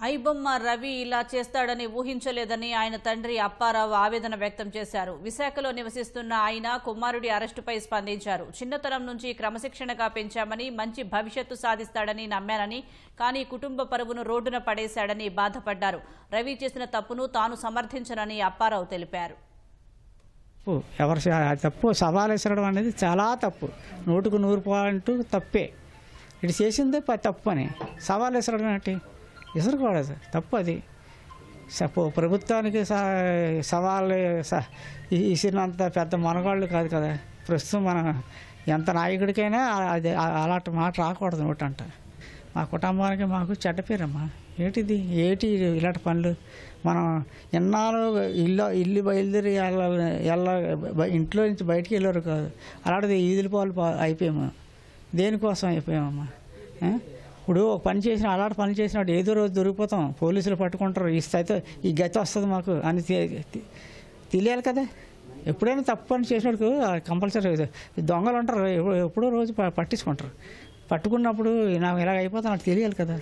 ఐబొమ్మ రవి ఇలా చేస్తాడని ఊహించలేదని ఆయన తండ్రి అప్పారావు ఆవేదన వ్యక్తం చేశారు. విశాఖలో నివసిస్తున్న ఆయన కుమారుడి అరెస్టుపై స్పందించారు. చిన్నతనం నుంచి క్రమశిక్షణగా పెంచామని, మంచి భవిష్యత్తు సాధిస్తాడని నమ్మానని, కానీ కుటుంబ పరువును రోడ్డున పడేశాడని బాధపడ్డారు. రవి చేసిన తప్పును తాను సమర్థించనని అప్పారావు తెలిపారు. ఎవరు తప్పు సవాల్ విసరడం అనేది చాలా తప్పు, 100కు 100% తప్పే. ఇటు చేసిందే తప్పు అని సవాల్ విసరడం ఏంటి? విసరకూడదు, తప్పు అది. ప్రభుత్వానికి సవాళ్ళు ఇసిరినంత పెద్ద మనగాళ్ళు కాదు కదా. ప్రస్తుతం మన ఎంత నాయకుడికైనా అది అలాంటి మాట రాకూడదు నోటంట. మా కుటుంబానికి మాకు చెడ్డ పేరమ్మా. ఏటి ఇలాంటి పనులు? మనం ఎన్నాళ్ళు ఇల్లు బయలుదేరి ఇంట్లో నుంచి బయటికి వెళ్ళారు కాదు, అలాంటిది ఈదుల పాలు అయిపోయాము. దేనికోసం అయిపోయామమ్మా? ఇప్పుడు ఒక పని చేసిన అలాంటి పని చేసినట్టు ఏదో రోజు దొరికిపోతాం, పోలీసులు పట్టుకుంటారు. ఈ గతి వస్తుంది మాకు అని తెలియాలి కదా. ఎప్పుడైనా తప్పు పని చేసినట్టు కంపల్సరీ దొంగలు ఉంటారు, ఎప్పుడో రోజు పట్టించుకుంటారు. పట్టుకున్నప్పుడు నాకు ఇలాగ అయిపోతాం, నాకు తెలియాలి కదా.